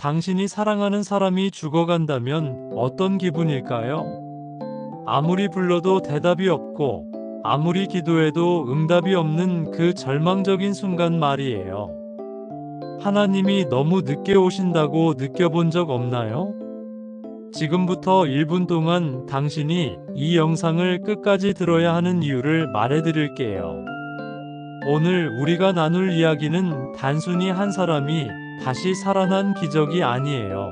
당신이 사랑하는 사람이 죽어간다면 어떤 기분일까요? 아무리 불러도 대답이 없고 아무리 기도해도 응답이 없는 그 절망적인 순간 말이에요. 하나님이 너무 늦게 오신다고 느껴본 적 없나요? 지금부터 1분 동안 당신이 이 영상을 끝까지 들어야 하는 이유를 말해드릴게요. 오늘 우리가 나눌 이야기는 단순히 한 사람이 다시 살아난 기적이 아니에요.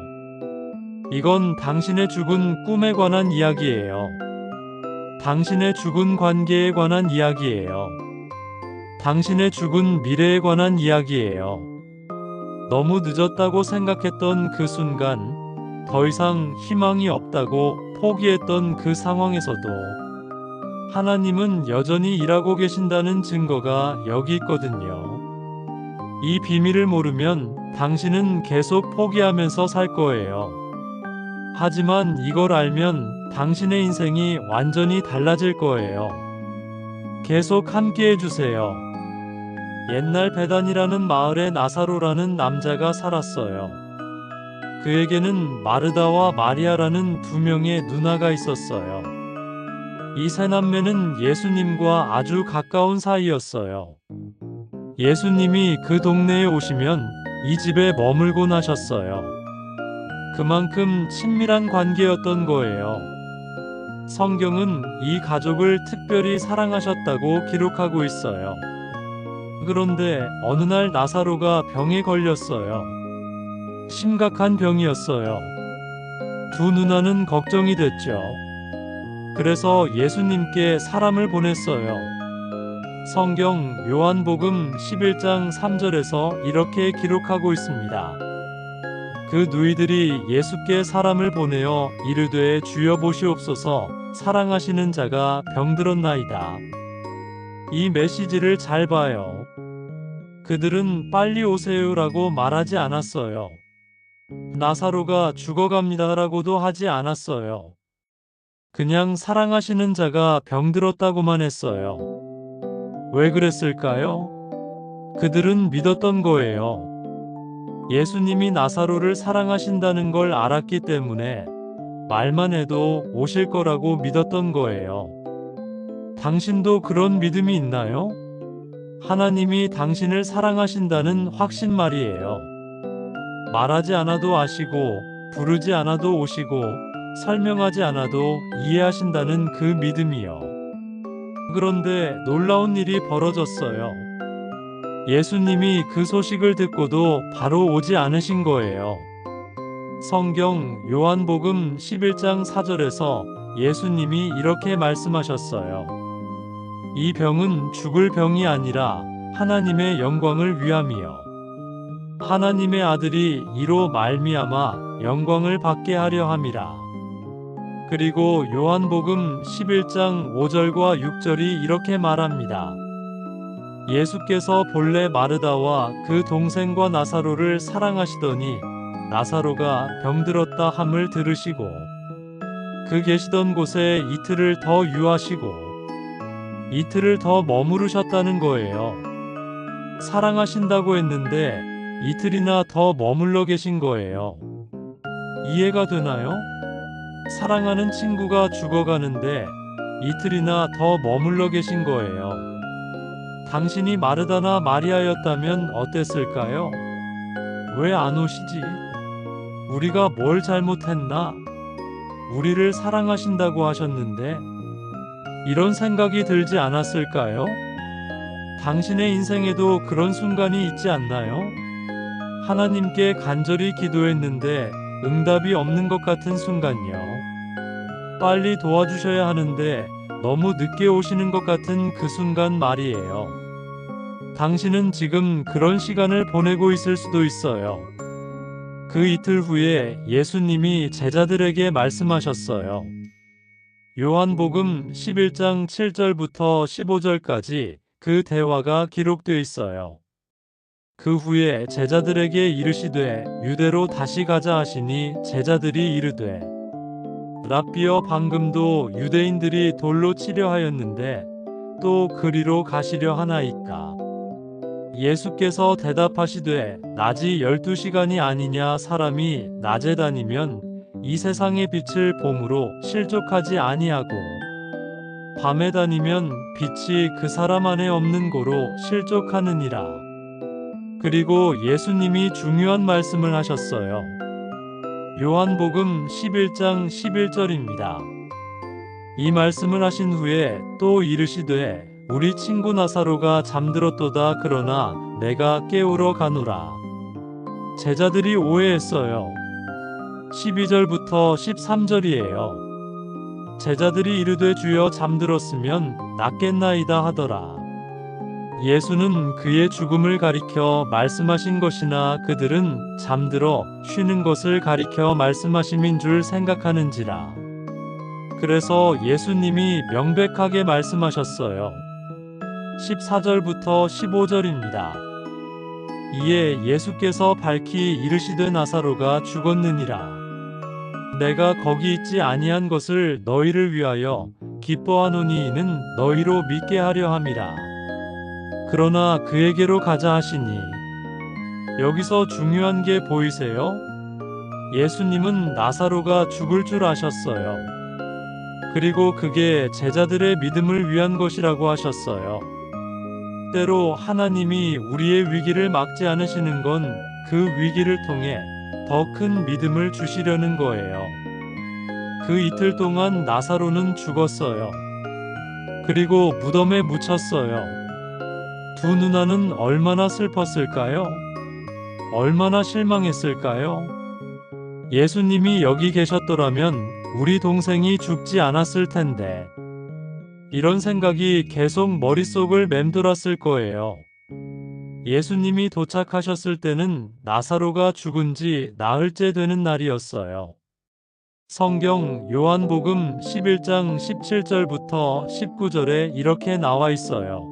이건 당신의 죽은 꿈에 관한 이야기예요. 당신의 죽은 관계에 관한 이야기예요. 당신의 죽은 미래에 관한 이야기예요. 너무 늦었다고 생각했던 그 순간, 더 이상 희망이 없다고 포기했던 그 상황에서도 하나님은 여전히 일하고 계신다는 증거가 여기 있거든요. 이 비밀을 모르면 당신은 계속 포기하면서 살 거예요. 하지만 이걸 알면 당신의 인생이 완전히 달라질 거예요. 계속 함께 해주세요. 옛날 베단이라는 마을에 나사로라는 남자가 살았어요. 그에게는 마르다와 마리아라는 두 명의 누나가 있었어요. 이 세 남매는 예수님과 아주 가까운 사이였어요. 예수님이 그 동네에 오시면 이 집에 머물곤 하셨어요. 그만큼 친밀한 관계였던 거예요. 성경은 이 가족을 특별히 사랑하셨다고 기록하고 있어요. 그런데 어느 날 나사로가 병에 걸렸어요. 심각한 병이었어요. 두 누나는 걱정이 됐죠. 그래서 예수님께 사람을 보냈어요. 성경 요한복음 11장 3절에서 이렇게 기록하고 있습니다. 그 누이들이 예수께 사람을 보내어 이르되 주여 보시옵소서 사랑하시는 자가 병들었나이다. 이 메시지를 잘 봐요. 그들은 빨리 오세요라고 말하지 않았어요. 나사로가 죽어갑니다라고도 하지 않았어요. 그냥 사랑하시는 자가 병들었다고만 했어요. 왜 그랬을까요? 그들은 믿었던 거예요. 예수님이 나사로를 사랑하신다는 걸 알았기 때문에 말만 해도 오실 거라고 믿었던 거예요. 당신도 그런 믿음이 있나요? 하나님이 당신을 사랑하신다는 확신 말이에요. 말하지 않아도 아시고, 부르지 않아도 오시고, 설명하지 않아도 이해하신다는 그 믿음이요. 그런데 놀라운 일이 벌어졌어요. 예수님이 그 소식을 듣고도 바로 오지 않으신 거예요. 성경 요한복음 11장 4절에서 예수님이 이렇게 말씀하셨어요. 이 병은 죽을 병이 아니라 하나님의 영광을 위함이요. 하나님의 아들이 이로 말미암아 영광을 받게 하려 함이라. 그리고 요한복음 11장 5절과 6절이 이렇게 말합니다. 예수께서 본래 마르다와 그 동생과 나사로를 사랑하시더니 나사로가 병들었다 함을 들으시고 그 계시던 곳에 이틀을 더 유하시고 이틀을 더 머무르셨다는 거예요. 사랑하신다고 했는데 이틀이나 더 머물러 계신 거예요. 이해가 되나요? 사랑하는 친구가 죽어가는데 이틀이나 더 머물러 계신 거예요. 당신이 마르다나 마리아였다면 어땠을까요? 왜 안 오시지? 우리가 뭘 잘못했나? 우리를 사랑하신다고 하셨는데 이런 생각이 들지 않았을까요? 당신의 인생에도 그런 순간이 있지 않나요? 하나님께 간절히 기도했는데 응답이 없는 것 같은 순간요. 빨리 도와주셔야 하는데 너무 늦게 오시는 것 같은 그 순간 말이에요. 당신은 지금 그런 시간을 보내고 있을 수도 있어요. 그 이틀 후에 예수님이 제자들에게 말씀하셨어요. 요한복음 11장 7절부터 15절까지 그 대화가 기록되어 있어요. 그 후에 제자들에게 이르시되 유대로 다시 가자 하시니 제자들이 이르되 랍비여 방금도 유대인들이 돌로 치려 하였는데 또 그리로 가시려 하나이까. 예수께서 대답하시되 낮이 12시간이 아니냐. 사람이 낮에 다니면 이 세상의 빛을 봄으로 실족하지 아니하고 밤에 다니면 빛이 그 사람 안에 없는 고로 실족하느니라. 그리고 예수님이 중요한 말씀을 하셨어요. 요한복음 11장 11절입니다. 이 말씀을 하신 후에 또 이르시되 우리 친구 나사로가 잠들었도다. 그러나 내가 깨우러 가노라. 제자들이 오해했어요. 12절부터 13절이에요. 제자들이 이르되 주여 잠들었으면 낫겠나이다 하더라. 예수는 그의 죽음을 가리켜 말씀하신 것이나 그들은 잠들어 쉬는 것을 가리켜 말씀하심인 줄 생각하는지라. 그래서 예수님이 명백하게 말씀하셨어요. 14절부터 15절입니다. 이에 예수께서 밝히 이르시되 나사로가 죽었느니라. 내가 거기 있지 아니한 것을 너희를 위하여 기뻐하노니 이는 너희로 믿게 하려 함이라. 그러나 그에게로 가자 하시니. 여기서 중요한 게 보이세요? 예수님은 나사로가 죽을 줄 아셨어요. 그리고 그게 제자들의 믿음을 위한 것이라고 하셨어요. 때로 하나님이 우리의 위기를 막지 않으시는 건 그 위기를 통해 더 큰 믿음을 주시려는 거예요. 그 이틀 동안 나사로는 죽었어요. 그리고 무덤에 묻혔어요. 두 누나는 얼마나 슬펐을까요? 얼마나 실망했을까요? 예수님이 여기 계셨더라면 우리 동생이 죽지 않았을 텐데. 이런 생각이 계속 머릿속을 맴돌았을 거예요. 예수님이 도착하셨을 때는 나사로가 죽은 지 나흘째 되는 날이었어요. 성경 요한복음 11장 17절부터 19절에 이렇게 나와 있어요.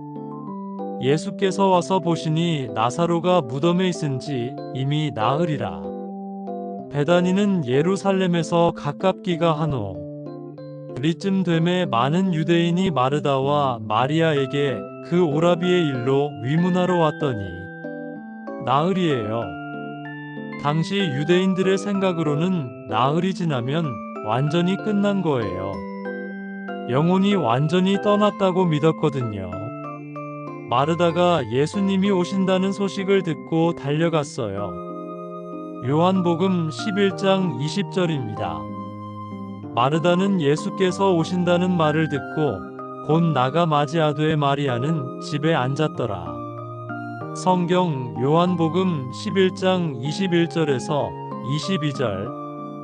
예수께서 와서 보시니 나사로가 무덤에 있은지 이미 나흘이라. 베다니는 예루살렘에서 가깝기가 하노. 리쯤 되매 많은 유대인이 마르다와 마리아에게 그 오라비의 일로 위문하러 왔더니 나흘이에요. 당시 유대인들의 생각으로는 나흘이 지나면 완전히 끝난 거예요. 영혼이 완전히 떠났다고 믿었거든요. 마르다가 예수님이 오신다는 소식을 듣고 달려갔어요. 요한복음 11장 20절입니다. 마르다는 예수께서 오신다는 말을 듣고 곧 나가 맞이하되 마리아는 집에 앉았더라. 성경 요한복음 11장 21절에서 22절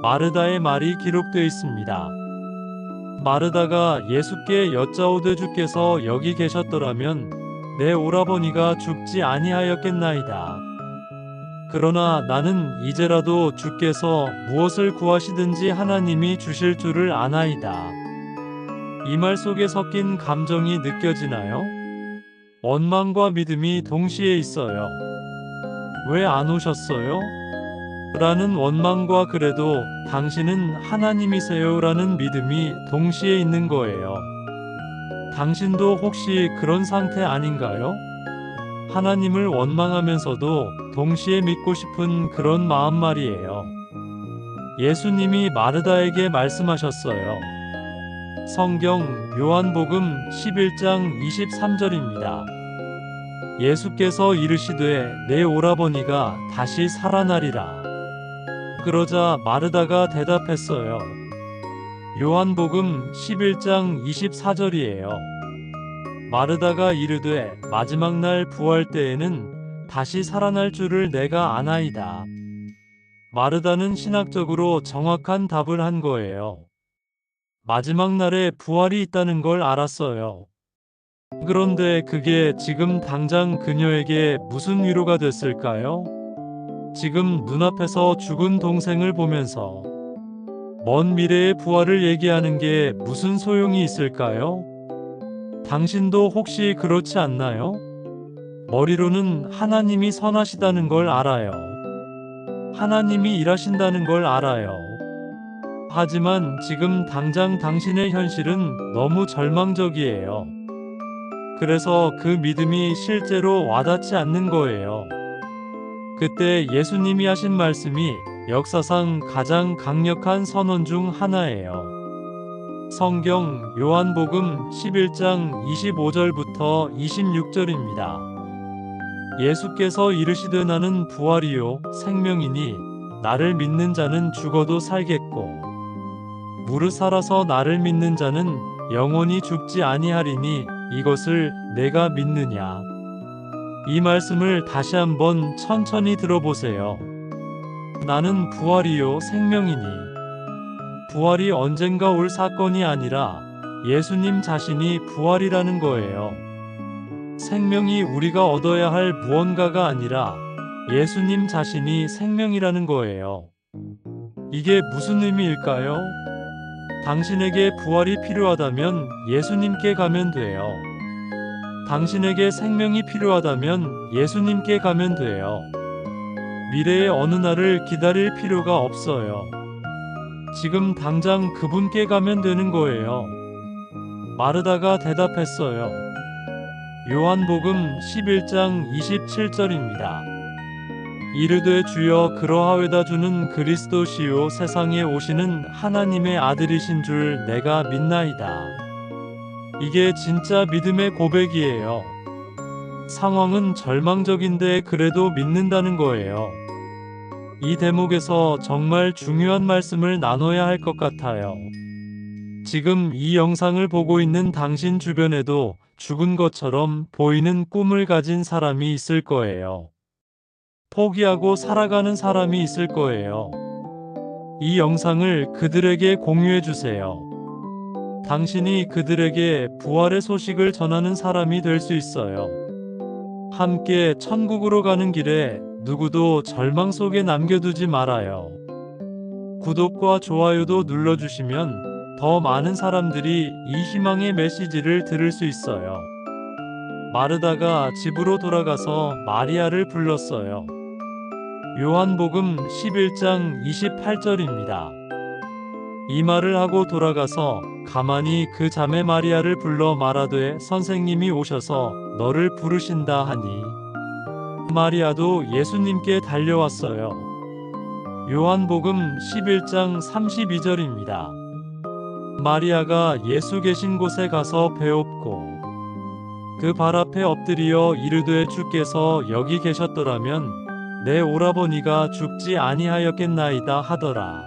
마르다의 말이 기록되어 있습니다. 마르다가 예수께 여짜오되 주께서 여기 계셨더라면 내 오라버니가 죽지 아니하였겠나이다. 그러나 나는 이제라도 주께서 무엇을 구하시든지 하나님이 주실 줄을 아나이다. 이 말 속에 섞인 감정이 느껴지나요? 원망과 믿음이 동시에 있어요. 왜 안 오셨어요? 라는 원망과 그래도 당신은 하나님이세요 라는 믿음이 동시에 있는 거예요. 당신도 혹시 그런 상태 아닌가요? 하나님을 원망하면서도 동시에 믿고 싶은 그런 마음 말이에요. 예수님이 마르다에게 말씀하셨어요. 성경 요한복음 11장 23절입니다. 예수께서 이르시되 내 오라버니가 다시 살아나리라. 그러자 마르다가 대답했어요. 요한복음 11장 24절이에요. 마르다가 이르되 마지막 날 부활 때에는 다시 살아날 줄을 내가 아나이다. 마르다는 신학적으로 정확한 답을 한 거예요. 마지막 날에 부활이 있다는 걸 알았어요. 그런데 그게 지금 당장 그녀에게 무슨 위로가 됐을까요? 지금 눈앞에서 죽은 동생을 보면서 먼 미래의 부활을 얘기하는 게 무슨 소용이 있을까요? 당신도 혹시 그렇지 않나요? 머리로는 하나님이 선하시다는 걸 알아요. 하나님이 일하신다는 걸 알아요. 하지만 지금 당장 당신의 현실은 너무 절망적이에요. 그래서 그 믿음이 실제로 와닿지 않는 거예요. 그때 예수님이 하신 말씀이 역사상 가장 강력한 선언 중 하나예요. 성경 요한복음 11장 25절부터 26절입니다. 예수께서 이르시되 나는 부활이요 생명이니 나를 믿는 자는 죽어도 살겠고 무릇 살아서 나를 믿는 자는 영원히 죽지 아니하리니 이것을 내가 믿느냐. 이 말씀을 다시 한번 천천히 들어보세요. 나는 부활이요 생명이니. 부활이 언젠가 올 사건이 아니라 예수님 자신이 부활이라는 거예요. 생명이 우리가 얻어야 할 무언가가 아니라 예수님 자신이 생명이라는 거예요. 이게 무슨 의미일까요? 당신에게 부활이 필요하다면 예수님께 가면 돼요. 당신에게 생명이 필요하다면 예수님께 가면 돼요. 미래의 어느 날을 기다릴 필요가 없어요. 지금 당장 그분께 가면 되는 거예요. 마르다가 대답했어요. 요한복음 11장 27절입니다. 이르되 주여 그러하외다 주는 그리스도시요 세상에 오시는 하나님의 아들이신 줄 내가 믿나이다. 이게 진짜 믿음의 고백이에요. 상황은 절망적인데 그래도 믿는다는 거예요. 이 대목에서 정말 중요한 말씀을 나눠야 할 것 같아요. 지금 이 영상을 보고 있는 당신 주변에도 죽은 것처럼 보이는 꿈을 가진 사람이 있을 거예요. 포기하고 살아가는 사람이 있을 거예요. 이 영상을 그들에게 공유해 주세요. 당신이 그들에게 부활의 소식을 전하는 사람이 될 수 있어요. 함께 천국으로 가는 길에 누구도 절망 속에 남겨두지 말아요. 구독과 좋아요도 눌러주시면 더 많은 사람들이 이 희망의 메시지를 들을 수 있어요. 마르다가 집으로 돌아가서 마리아를 불렀어요. 요한복음 11장 28절입니다. 이 말을 하고 돌아가서 가만히 그 자매 마리아를 불러 말하되 선생님이 오셔서 너를 부르신다 하니 마리아도 예수님께 달려왔어요. 요한복음 11장 32절입니다. 마리아가 예수 계신 곳에 가서 배웁고 그 발 앞에 엎드리어 이르되 주께서 여기 계셨더라면 내 오라버니가 죽지 아니하였겠나이다 하더라.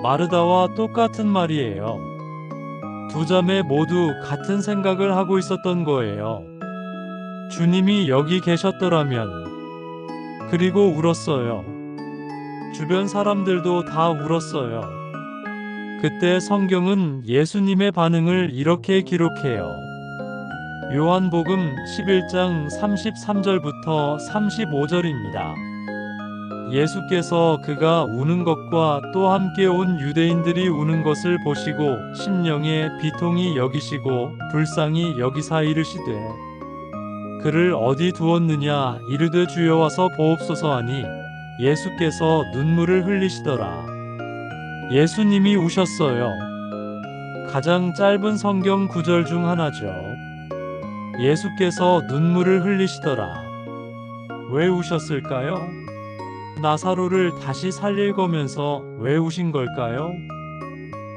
마르다와 똑같은 말이에요. 두 자매 모두 같은 생각을 하고 있었던 거예요. 주님이 여기 계셨더라면. 그리고 울었어요. 주변 사람들도 다 울었어요. 그때 성경은 예수님의 반응을 이렇게 기록해요. 요한복음 11장 33절부터 35절입니다. 예수께서 그가 우는 것과 또 함께 온 유대인들이 우는 것을 보시고 심령에 비통히 여기시고 불쌍히 여기사 이르시되 그를 어디 두었느냐 이르되 주여 와서 보옵소서 하니 예수께서 눈물을 흘리시더라. 예수님이 우셨어요. 가장 짧은 성경 구절 중 하나죠. 예수께서 눈물을 흘리시더라. 왜 우셨을까요? 나사로를 다시 살릴 거면서 왜 우신 걸까요?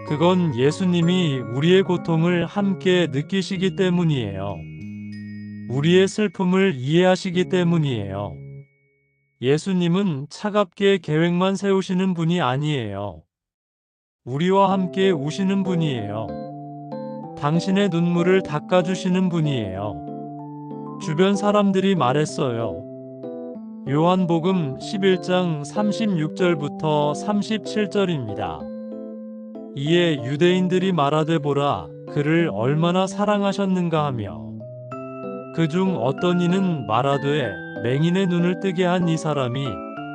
그건 예수님이 우리의 고통을 함께 느끼시기 때문이에요. 우리의 슬픔을 이해하시기 때문이에요. 예수님은 차갑게 계획만 세우시는 분이 아니에요. 우리와 함께 우시는 분이에요. 당신의 눈물을 닦아주시는 분이에요. 주변 사람들이 말했어요. 요한복음 11장 36절부터 37절입니다. 이에 유대인들이 말하되 보라 그를 얼마나 사랑하셨는가 하며 그중 어떤 이는 말하되 맹인의 눈을 뜨게 한 이 사람이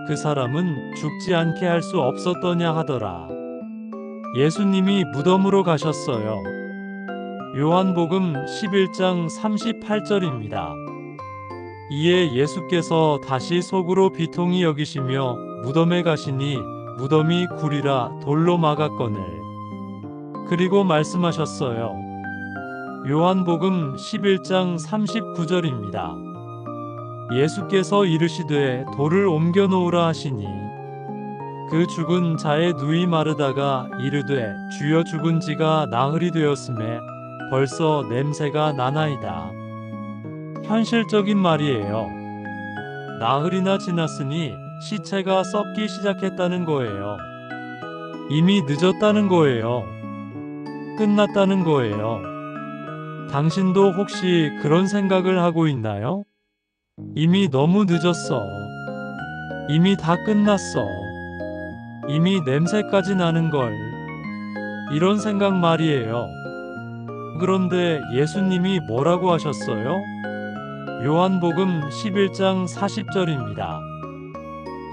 그 사람은 죽지 않게 할 수 없었더냐 하더라. 예수님이 무덤으로 가셨어요. 요한복음 11장 38절입니다. 이에 예수께서 다시 속으로 비통히 여기시며 무덤에 가시니 무덤이 굴이라 돌로 막았거늘. 그리고 말씀하셨어요. 요한복음 11장 39절입니다. 예수께서 이르시되 돌을 옮겨 놓으라 하시니 그 죽은 자의 누이 마르다가 이르되 주여 죽은 지가 나흘이 되었음에 벌써 냄새가 나나이다. 현실적인 말이에요. 나흘이나 지났으니 시체가 썩기 시작했다는 거예요. 이미 늦었다는 거예요. 끝났다는 거예요. 당신도 혹시 그런 생각을 하고 있나요? 이미 너무 늦었어. 이미 다 끝났어. 이미 냄새까지 나는걸. 이런 생각 말이에요. 그런데 예수님이 뭐라고 하셨어요? 요한복음 11장 40절입니다.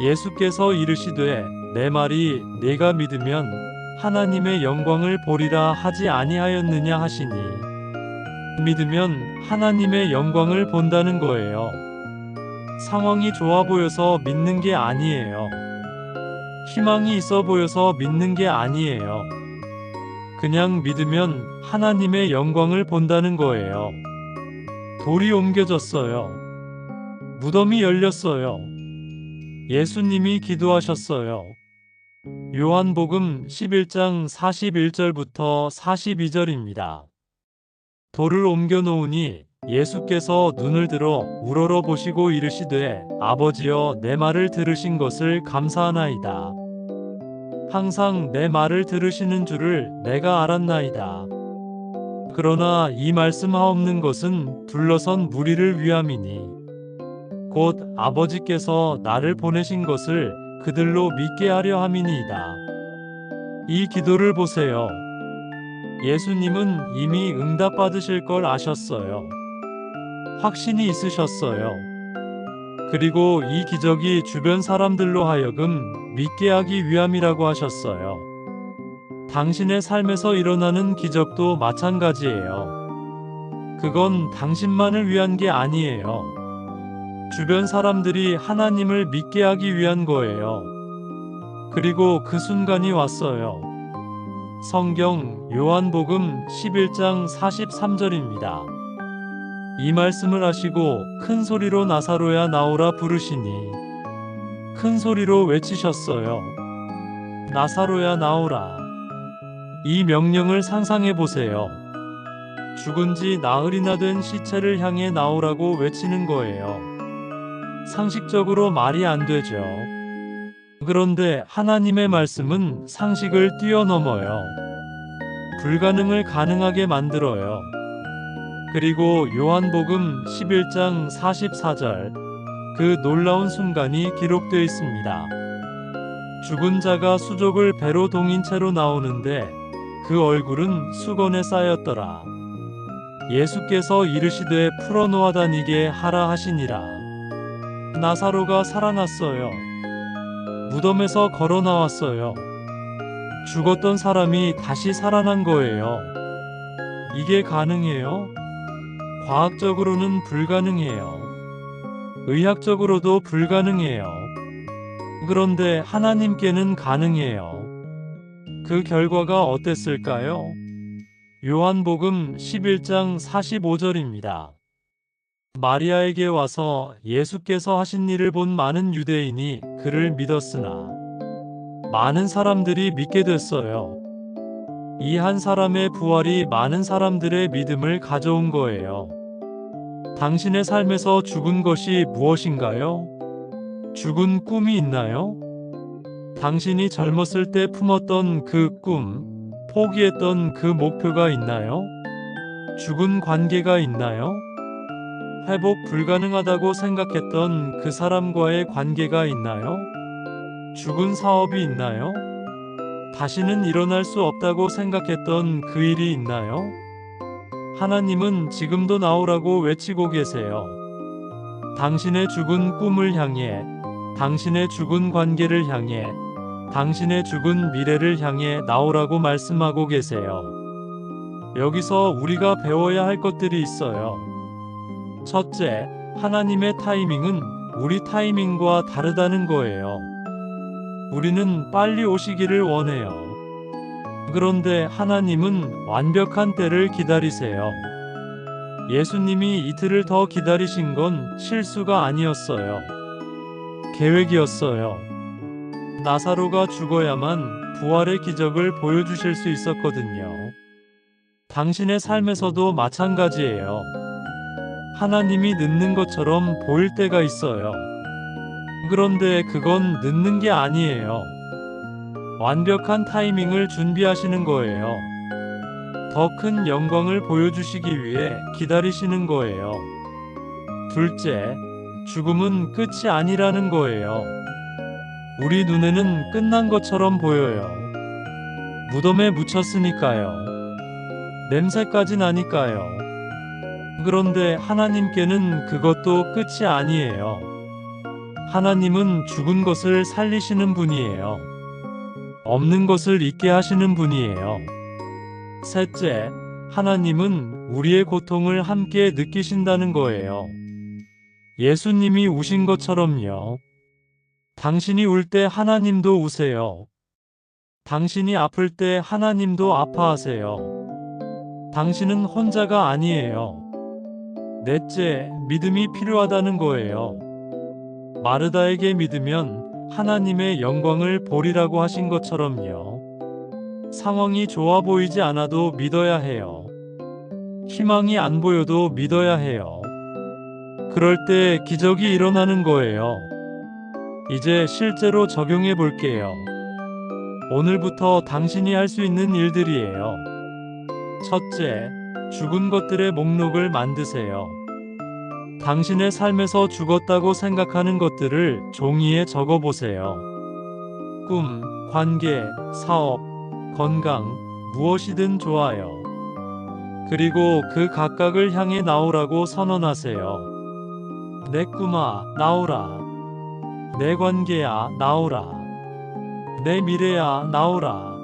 예수께서 이르시되 내 말이 네가 믿으면 하나님의 영광을 보리라 하지 아니하였느냐 하시니 믿으면 하나님의 영광을 본다는 거예요. 상황이 좋아 보여서 믿는 게 아니에요. 희망이 있어 보여서 믿는 게 아니에요. 그냥 믿으면 하나님의 영광을 본다는 거예요. 돌이 옮겨졌어요. 무덤이 열렸어요. 예수님이 기도하셨어요. 요한복음 11장 41절부터 42절입니다. 돌을 옮겨 놓으니 예수께서 눈을 들어 우러러 보시고 이르시되 아버지여 내 말을 들으신 것을 감사하나이다. 항상 내 말을 들으시는 줄을 내가 알았나이다. 그러나 이 말씀하옵는 것은 둘러선 무리를 위함이니 곧 아버지께서 나를 보내신 것을 그들로 믿게 하려 함이니이다. 이 기도를 보세요. 예수님은 이미 응답받으실 걸 아셨어요. 확신이 있으셨어요. 그리고 이 기적이 주변 사람들로 하여금 믿게 하기 위함이라고 하셨어요. 당신의 삶에서 일어나는 기적도 마찬가지예요. 그건 당신만을 위한 게 아니에요. 주변 사람들이 하나님을 믿게 하기 위한 거예요. 그리고 그 순간이 왔어요. 성경 요한복음 11장 43절입니다. 이 말씀을 하시고 큰 소리로 나사로야 나오라 부르시니 큰 소리로 외치셨어요. 나사로야 나오라. 이 명령을 상상해 보세요. 죽은 지 나흘이나 된 시체를 향해 나오라고 외치는 거예요. 상식적으로 말이 안 되죠. 그런데 하나님의 말씀은 상식을 뛰어넘어요. 불가능을 가능하게 만들어요. 그리고 요한복음 11장 44절 그 놀라운 순간이 기록되어 있습니다. 죽은 자가 수족을 배로 동인 채로 나오는데 그 얼굴은 수건에 쌓였더라. 예수께서 이르시되 풀어놓아 다니게 하라 하시니라. 나사로가 살아났어요. 무덤에서 걸어 나왔어요. 죽었던 사람이 다시 살아난 거예요. 이게 가능해요? 과학적으로는 불가능해요. 의학적으로도 불가능해요. 그런데 하나님께는 가능해요. 그 결과가 어땠을까요? 요한복음 11장 45절입니다. 마리아에게 와서 예수께서 하신 일을 본 많은 유대인이 그를 믿었으나 많은 사람들이 믿게 됐어요. 이 한 사람의 부활이 많은 사람들의 믿음을 가져온 거예요. 당신의 삶에서 죽은 것이 무엇인가요? 죽은 꿈이 있나요? 당신이 젊었을 때 품었던 그 꿈, 포기했던 그 목표가 있나요? 죽은 관계가 있나요? 회복 불가능하다고 생각했던 그 사람과의 관계가 있나요? 죽은 사업이 있나요? 다시는 일어날 수 없다고 생각했던 그 일이 있나요? 하나님은 지금도 나오라고 외치고 계세요. 당신의 죽은 꿈을 향해, 당신의 죽은 관계를 향해, 당신의 죽은 미래를 향해 나오라고 말씀하고 계세요. 여기서 우리가 배워야 할 것들이 있어요. 첫째, 하나님의 타이밍은 우리 타이밍과 다르다는 거예요. 우리는 빨리 오시기를 원해요. 그런데 하나님은 완벽한 때를 기다리세요. 예수님이 이틀을 더 기다리신 건 실수가 아니었어요. 계획이었어요. 나사로가 죽어야만 부활의 기적을 보여주실 수 있었거든요. 당신의 삶에서도 마찬가지예요. 하나님이 늦는 것처럼 보일 때가 있어요. 그런데 그건 늦는 게 아니에요. 완벽한 타이밍을 준비하시는 거예요. 더 큰 영광을 보여주시기 위해 기다리시는 거예요. 둘째, 죽음은 끝이 아니라는 거예요. 우리 눈에는 끝난 것처럼 보여요. 무덤에 묻혔으니까요. 냄새까지 나니까요. 그런데 하나님께는 그것도 끝이 아니에요. 하나님은 죽은 것을 살리시는 분이에요. 없는 것을 있게 하시는 분이에요. 셋째, 하나님은 우리의 고통을 함께 느끼신다는 거예요. 예수님이 우신 것처럼요. 당신이 울 때 하나님도 우세요. 당신이 아플 때 하나님도 아파하세요. 당신은 혼자가 아니에요. 넷째, 믿음이 필요하다는 거예요. 마르다에게 믿으면 하나님의 영광을 보리라고 하신 것처럼요. 상황이 좋아 보이지 않아도 믿어야 해요. 희망이 안 보여도 믿어야 해요. 그럴 때 기적이 일어나는 거예요. 이제 실제로 적용해 볼게요. 오늘부터 당신이 할 수 있는 일들이에요. 첫째, 죽은 것들의 목록을 만드세요. 당신의 삶에서 죽었다고 생각하는 것들을 종이에 적어보세요. 꿈, 관계, 사업, 건강, 무엇이든 좋아요. 그리고 그 각각을 향해 나오라고 선언하세요. 내 꿈아, 나오라. 내 관계야, 나오라. 내 미래야, 나오라.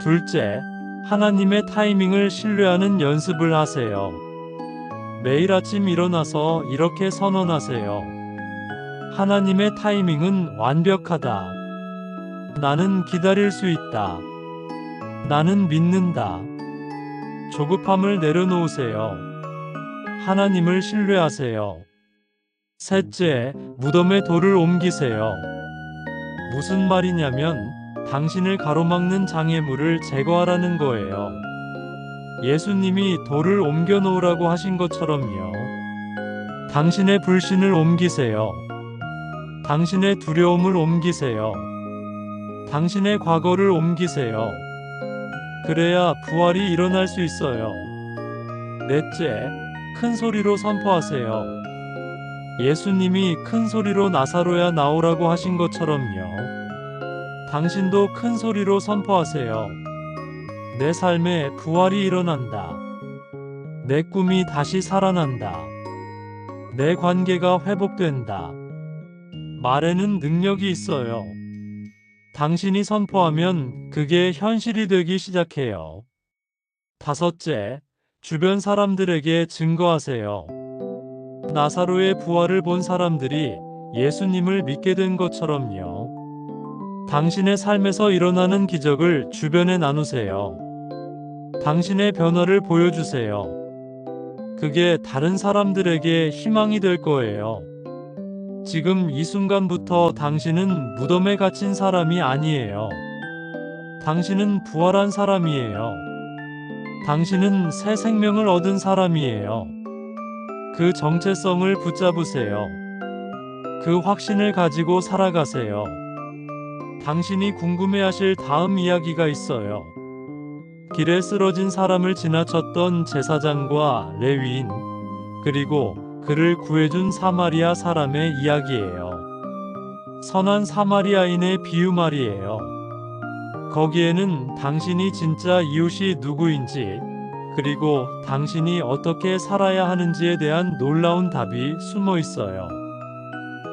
둘째, 하나님의 타이밍을 신뢰하는 연습을 하세요. 매일 아침 일어나서 이렇게 선언하세요. 하나님의 타이밍은 완벽하다. 나는 기다릴 수 있다. 나는 믿는다. 조급함을 내려놓으세요. 하나님을 신뢰하세요. 셋째, 무덤에 돌을 옮기세요. 무슨 말이냐면 당신을 가로막는 장애물을 제거하라는 거예요. 예수님이 돌을 옮겨 놓으라고 하신 것처럼요. 당신의 불신을 옮기세요. 당신의 두려움을 옮기세요. 당신의 과거를 옮기세요. 그래야 부활이 일어날 수 있어요. 넷째, 큰 소리로 선포하세요. 예수님이 큰 소리로 나사로야 나오라고 하신 것처럼요. 당신도 큰 소리로 선포하세요. 내 삶에 부활이 일어난다. 내 꿈이 다시 살아난다. 내 관계가 회복된다. 말에는 능력이 있어요. 당신이 선포하면 그게 현실이 되기 시작해요. 다섯째, 주변 사람들에게 증거하세요. 나사로의 부활을 본 사람들이 예수님을 믿게 된 것처럼요. 당신의 삶에서 일어나는 기적을 주변에 나누세요. 당신의 변화를 보여주세요. 그게 다른 사람들에게 희망이 될 거예요. 지금 이 순간부터 당신은 무덤에 갇힌 사람이 아니에요. 당신은 부활한 사람이에요. 당신은 새 생명을 얻은 사람이에요. 그 정체성을 붙잡으세요. 그 확신을 가지고 살아가세요. 당신이 궁금해하실 다음 이야기가 있어요. 길에 쓰러진 사람을 지나쳤던 제사장과 레위인, 그리고 그를 구해준 사마리아 사람의 이야기예요. 선한 사마리아인의 비유 말이에요. 거기에는 당신이 진짜 이웃이 누구인지, 그리고 당신이 어떻게 살아야 하는지에 대한 놀라운 답이 숨어 있어요.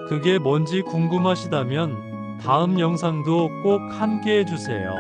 그게 뭔지 궁금하시다면 다음 영상도 꼭 함께 해주세요.